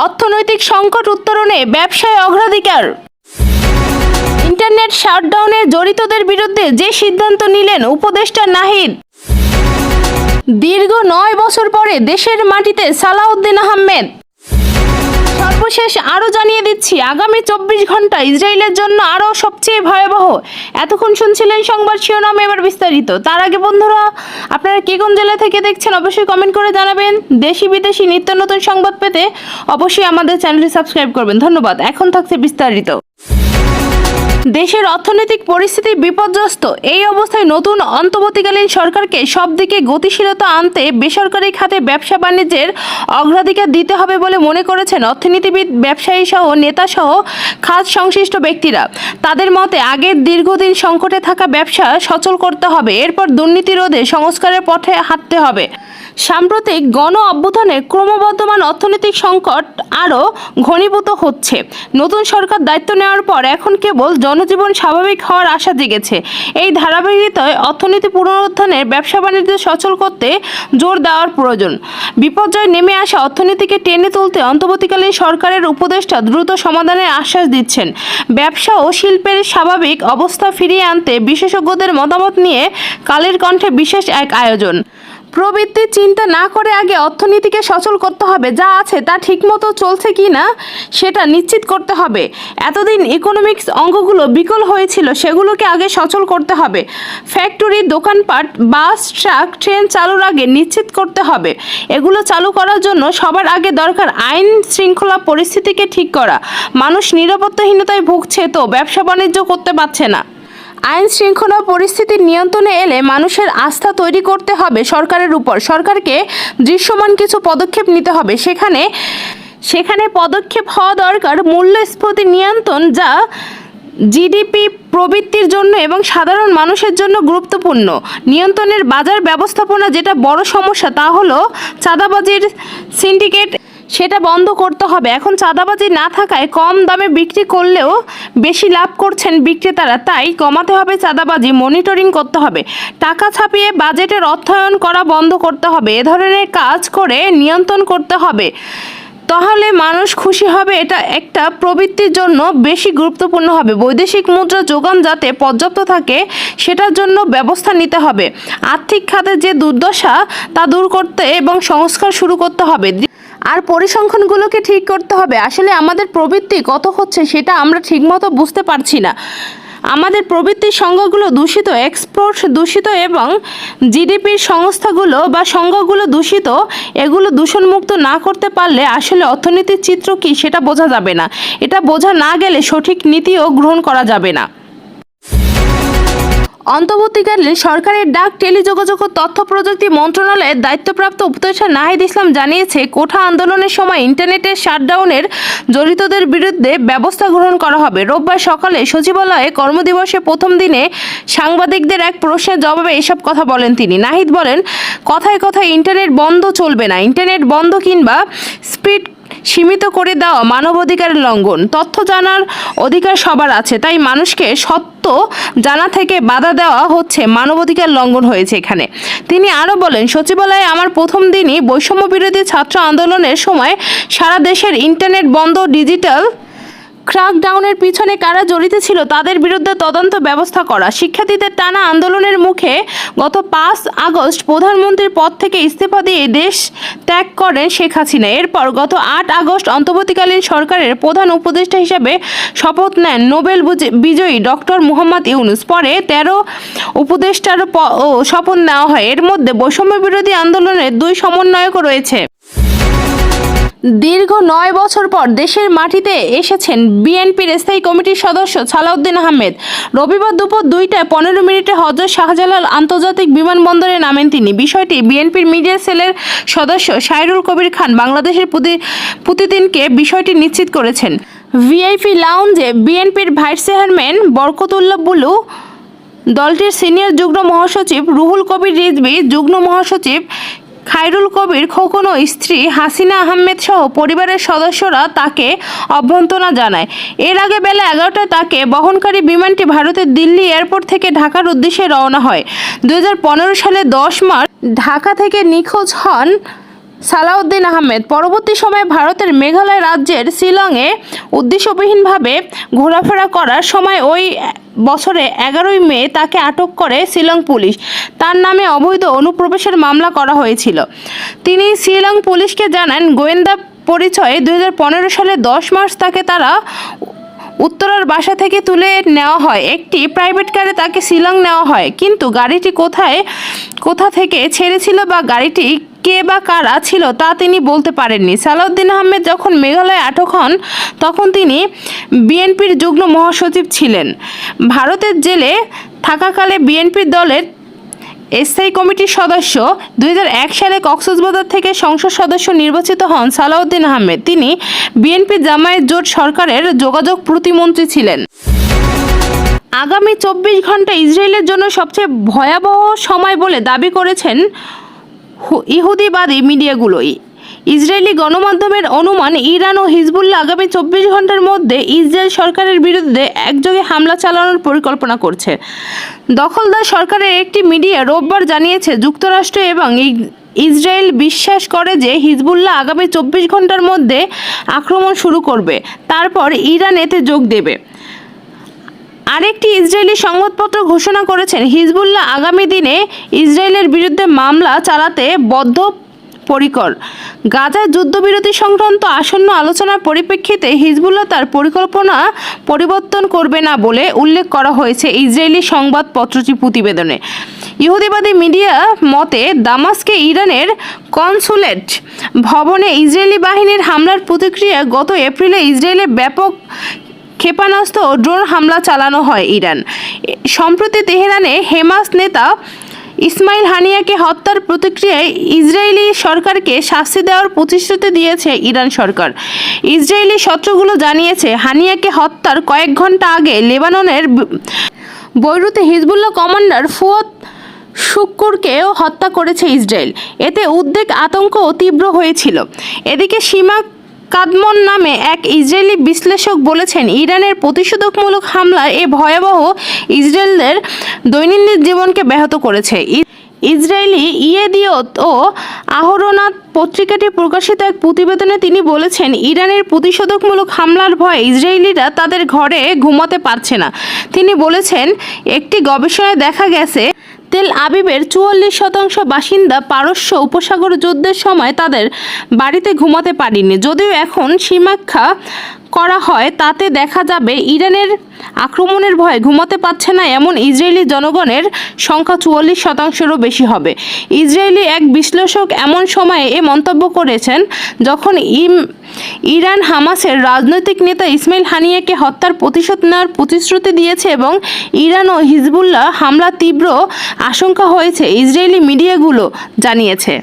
অর্থনৈতিক সংকট উত্তরণে ব্যবসায় অগ্রাধিকার। ইন্টারনেট শাটডাউনে জড়িতদের বিরুদ্ধে যে সিদ্ধান্ত নিলেন উপদেষ্টা নাহিদ। দীর্ঘ 9 বছর পরে দেশের মাটিতে সালাউদ্দিন আহমেদ। সর্বশেষ আরও জানিয়ে দিচ্ছি, আগামী 24 ঘন্টা ইসরায়েলের জন্য আরও সবচেয়ে ভয়াবহ। এতক্ষণ শুনছিলেন সংবাদ শিরোনাম, এবার বিস্তারিত। তার আগে বন্ধুরা, আপনারা কে কোন জেলা থেকে দেখছেন অবশ্যই কমেন্ট করে জানাবেন। দেশি বিদেশি নিত্য নতুন সংবাদ পেতে অবশ্যই আমাদের চ্যানেলটি সাবস্ক্রাইব করবেন। ধন্যবাদ। এখন থাকছে বিস্তারিত। দেশের অর্থনৈতিক পরিস্থিতি বিপর্যস্ত। এই অবস্থায় নতুন অন্তর্বর্তীকালীন সরকারকে সব দিকে গতিশীলতা আনতে বেসরকারি খাতে ব্যবসা বাণিজ্যের অগ্রাধিকার দিতে হবে বলে মনে করেছেন অর্থনীতিবিদ, ব্যবসায়ী সহ নেতা সহ খাত সংশ্লিষ্ট ব্যক্তিরা। তাদের মতে আগের দীর্ঘদিন সংকটে থাকা ব্যবসা সচল করতে হবে, এরপর দুর্নীতি রোধে সংস্কারের পথে হাঁটতে হবে। সাম্প্রতিক গণ অভ্যুত্থানে ক্রমবর্ধমান অর্থনৈতিক সংকট আরও ঘনীভূত হচ্ছে। নতুন সরকার দায়িত্ব নেওয়ার পর এখন কেবল জনজীবন স্বাভাবিক হওয়ার আশা জেগেছে। এই ধারাবাহিকতায় অর্থনীতি পুনরুত্থানের, ব্যবসা বাণিজ্য সচল করতে জোর দেওয়ার প্রয়োজন। বিপর্যয় নেমে আসা অর্থনীতিকে টেনে তুলতে অন্তর্বর্তীকালীন সরকারের উপদেষ্টা দ্রুত সমাধানের আশ্বাস দিচ্ছেন। ব্যবসা ও শিল্পের স্বাভাবিক অবস্থা ফিরিয়ে আনতে বিশেষজ্ঞদের মতামত নিয়ে কালের কণ্ঠে বিশেষ এক আয়োজন। প্রবৃত্তি চিন্তা না করে আগে অর্থনীতিকে সচল করতে হবে। যা আছে তা ঠিকমতো চলছে কি না সেটা নিশ্চিত করতে হবে। এতদিন ইকোনমিক্স অঙ্কগুলো বিকল হয়েছিল, সেগুলোকে আগে সচল করতে হবে। ফ্যাক্টরি, দোকানপাট, বাস, ট্রাক, ট্রেন চালুর আগে নিশ্চিত করতে হবে। এগুলো চালু করার জন্য সবার আগে দরকার আইন শৃঙ্খলা পরিস্থিতিকে ঠিক করা। মানুষ নিরাপত্তাহীনতায় ভুগছে, তো ব্যবসা বাণিজ্য করতে পারছে না। আইন শৃঙ্খলা পরিস্থিতি নিয়ন্ত্রণে এলে মানুষের আস্থা তৈরি করতে হবে সরকারের উপর। সরকারকে দৃশ্যমান কিছু পদক্ষেপ নিতে হবে। সেখানে পদক্ষেপ হওয়া দরকার মূল্যস্ফীতি নিয়ন্ত্রণ, যা জিডিপি প্রবৃদ্ধির জন্য এবং সাধারণ মানুষের জন্য গুরুত্বপূর্ণ। নিয়ন্ত্রণের বাজার ব্যবস্থাপনা যেটা বড় সমস্যা, তা হলো চাঁদাবাজির সিন্ডিকেট। সেটা বন্ধ করতে হবে। এখন চাঁদাবাজি না থাকায় কম দামে বিক্রি করলেও বেশি লাভ করছেন বিক্রেতারা, তাই কমাতে হবে চাঁদাবাজি। মনিটরিং করতে হবে। টাকা ছাপিয়ে বাজেটের অর্থায়ন করা বন্ধ করতে হবে। এ ধরনের কাজ করে নিয়ন্ত্রণ করতে হবে, তাহলে মানুষ খুশি হবে। এটা একটা প্রবৃত্তির জন্য বেশি গুরুত্বপূর্ণ হবে। বৈদেশিক মুদ্রা যোগান যাতে পর্যাপ্ত থাকে সেটার জন্য ব্যবস্থা নিতে হবে। আর্থিক খাতে যে দুর্দশা তা দূর করতে এবং সংস্কার শুরু করতে হবে। আর পরিসংখ্যানগুলোকে ঠিক করতে হবে। আসলে আমাদের প্রবৃত্তি কত হচ্ছে সেটা আমরা ঠিকমতো বুঝতে পারছি না। আমাদের প্রবৃত্তির সংখ্যাগুলো দূষিত, এক্সপোর্ট দূষিত এবং জিডিপির সংস্থাগুলো বা সংখ্যাগুলো দূষিত। এগুলো দূষণমুক্ত না করতে পারলে আসলে অর্থনীতির চিত্র কী সেটা বোঝা যাবে না। এটা বোঝা না গেলে সঠিক নীতিও গ্রহণ করা যাবে না। অন্তর্বর্তীকালীন সরকারের ডাক টেলিযোগাযোগ ও তথ্য প্রযুক্তি মন্ত্রণালয়ের দায়িত্বপ্রাপ্ত উপদেষ্টা নাহিদ ইসলাম জানিয়েছে, কোঠা আন্দোলনের সময় ইন্টারনেটের শাটডাউনের জড়িতদের বিরুদ্ধে ব্যবস্থা গ্রহণ করা হবে। রোববার সকালে সচিবালয়ে কর্মদিবসের প্রথম দিনে সাংবাদিকদের এক প্রশ্নের জবাবে এসব কথা বলেন তিনি। নাহিদ বলেন, কথায় কথায় ইন্টারনেট বন্ধ চলবে না। ইন্টারনেট বন্ধ কিংবা স্পিড সীমিত করে দেওয়া মানবাধিকারের লঙ্ঘন। তথ্য জানার অধিকার সবার আছে, তাই মানুষকে সত্য জানা থেকে বাধা দেওয়া হচ্ছে মানবাধিকার লঙ্ঘন হয়েছে এখানে। তিনি আরও বলেন, সচিবালয়ে আমার প্রথম দিনই বৈষম্য বিরোধী ছাত্র আন্দোলনের সময় সারা দেশের ইন্টারনেট বন্ধ, ডিজিটাল ক্র্যাকডাউনের পিছনে কারা জড়িত ছিল তাদের বিরুদ্ধে তদন্ত ব্যবস্থা করা। শিক্ষার্থীদের টানা আন্দোলনের মুখে গত 5 আগস্ট প্রধানমন্ত্রীর পদ থেকে ইস্তফা দিয়ে দেশ ত্যাগ করেন শেখ হাসিনা। এরপর গত 8 আগস্ট অন্তর্বর্তীকালীন সরকারের প্রধান উপদেষ্টা হিসেবে শপথ নেন নোবেল বিজয়ী ডক্টর মোহাম্মদ ইউনূস। পরে 13 উপদেষ্টার শপথ নেওয়া হয়। এর মধ্যে বৈষম্য বিরোধী আন্দোলনের 2 সমন্বয়কও রয়েছে। দীর্ঘ 9 বছর পর দেশের মাটিতে এসেছেন বিএনপির স্থায়ী কমিটির সদস্য সালাউদ্দিন আহমেদ। রবিবার দুপুর 2টা 15 মিনিটে হযরত শাহজালাল আন্তর্জাতিক বিমানবন্দরে নামেন তিনি। বিষয়টি বিএনপির মিডিয়া সেলের সদস্য সাইরুল কবির খান বাংলাদেশের প্রতিদিনকে বিষয়টি নিশ্চিত করেছেন। ভিআইপি লাউঞ্জে বিএনপির ভাইস চেয়ারম্যান বরকতুল্লাহ বুলু, দলটির সিনিয়র যুগ্ম মহাসচিব রুহুল কবির রিজভী, যুগ্ম মহাসচিব খায়রুল কবির খোকন ও স্ত্রী হাসিনা আহমেদ সহ পরিবারের সদস্যরা তাকে অভ্যর্থনা জানায়। এর আগে বেলা 11টায় তাকে বহনকারী বিমানটি ভারতের দিল্লি এয়ারপোর্ট থেকে ঢাকার উদ্দেশ্যে রওনা হয়। 2015 সালে 10 মার্চ ঢাকা থেকে নিখোঁজ হন সালাউদ্দিন আহমেদ পরবর্তী সময়ে ভারতের মেঘালয় রাজ্যের শিলংয়ে উদ্দেশ্যবিহীনভাবে ঘোরাফেরা করার সময় ওই বছরে 11 মে তাকে আটক করে শিলং পুলিশ। তার নামে অবৈধ অনুপ্রবেশের মামলা করা হয়েছিল। তিনি শিলং পুলিশকে জানান, গোয়েন্দা পরিচয়ে 2015 সালে 10 মার্চ তাকে তারা উত্তরার বাসা থেকে তুলে নেওয়া হয়। একটি প্রাইভেট কারে তাকে শিলং নেওয়া হয়, কিন্তু গাড়িটি কোথা থেকে ছেড়েছিল বা গাড়িটি কে বা কারা ছিল তা তিনি বলতে পারেননি। সালাউদ্দিন আহমেদ যখন মেঘালয়ে আটক হন তখন তিনি বিএনপির যুগ্ম মহাসচিব ছিলেন। ভারতের জেলে থাকাকালে বিএনপির দলের স্থায়ী কমিটির সদস্য। 2001 সালে কক্সবাজার থেকে সংসদ সদস্য নির্বাচিত হন সালাউদ্দিন আহমেদ। তিনি বিএনপি জামায়াত জোট সরকারের যোগাযোগ প্রতিমন্ত্রী ছিলেন। আগামী 24 ঘন্টা ইসরায়েলের জন্য সবচেয়ে ভয়াবহ সময় বলে দাবি করেছেন ইহুদিবাদী মিডিয়াগুলোই। ইসরায়েলি গণমাধ্যমের অনুমান, ইরান ও হিজবুল্লাহ আগামী 24 ঘন্টার মধ্যে ইসরায়েল সরকারের বিরুদ্ধে একযোগে হামলা চালানোর পরিকল্পনা করছে। দখলদার সরকারের একটি মিডিয়া রোববার জানিয়েছে, যুক্তরাষ্ট্র এবং ইসরায়েল বিশ্বাস করে যে হিজবুল্লাহ আগামী 24 ঘন্টার মধ্যে আক্রমণ শুরু করবে, তারপর ইরান এতে যোগ দেবে। আরেকটি ইসরায়েলি সংবাদপত্র ঘোষণা করেছেন, হিজবুল্লাহ আগামী দিনে ইসরায়েলের বিরুদ্ধে মামলা চালাতে বদ্ধপরিকর। গাজার যুদ্ধবিরতি সংক্রান্ত আসন্ন আলোচনার পরিপ্রেক্ষিতে হিজবুল্লাহ তার পরিকল্পনা পরিবর্তন করবে না বলে উল্লেখ করা হয়েছে ইসরায়েলি সংবাদপত্রটি প্রতিবেদনে। ইহুদিবাদী মিডিয়া মতে, দামাস্কে ইরানের কনসুলেট ভবনে ইসরায়েলি বাহিনীর হামলার প্রতিক্রিয়া গত এপ্রিলে ইসরায়েলে ব্যাপক ক্ষেপণাস্ত্র ও ড্রোন হামলা চালানো হয়। ইরান সম্প্রতি তেহরানে হেমাস নেতা ইসমাইল হানিয়াকে হত্যার প্রতিক্রিয়ায় ইসরায়েলি সরকারকে শাস্তি দেওয়ার প্রতিশ্রুতি দিয়েছে ইরান সরকার। ইসরায়েলি সূত্রগুলো জানিয়েছে, হানিয়াকে হত্যার কয়েক ঘন্টা আগে লেবাননের বৈরুতে হিজবুল্লাহ কমান্ডার ফুয়াদ শুক্কুরকেও হত্যা করেছে ইসরায়েল। এতে উদ্বেগ, আতঙ্ক তীব্র হয়েছিল। এদিকে সীমা কাদমন নামে এক ইসরায়েলি বিশ্লেষক বলেছেন, ইরানের প্রতিশোধকমূলক হামলা এ ভয়াবহ ইসরায়েলের দৈনন্দিন জীবনকে ব্যাহত করেছে। ইসরায়েলি ইয়েদিওত ও আহরোনাত পত্রিকাটি প্রকাশিত এক প্রতিবেদনে তিনি বলেছেন, ইরানের প্রতিশোধকমূলক হামলার ভয়ে ইসরায়েলিরা তাদের ঘরে ঘুমাতে পারছে না। তিনি বলেছেন, একটি গবেষণায় দেখা গেছে তেল আবিবের 44% বাসিন্দা পারস্য উপসাগর যুদ্ধের সময় তাদের বাড়িতে ঘুমাতে পারেনি। যদিও এখন সমীক্ষা করা হয়, তাতে দেখা যাবে ইরানের আক্রমণের ভয়ে ঘুমাতে পারছে না এমন ইসরায়েলি জনগণের সংখ্যা 44%-এরও বেশি হবে। ইসরায়েলি এক বিশ্লেষক এমন সময়ে এ মন্তব্য করেছেন যখন ইরান হামাসের রাজনৈতিক নেতা ইসমাইল হানিয়াকে হত্যার প্রতিশোধ নেওয়ার প্রতিশ্রুতি দিয়েছে এবং ইরান ও হিজবুল্লাহ হামলা তীব্র আশঙ্কা হয়েছে, ইসরায়েলি মিডিয়াগুলো জানিয়েছে।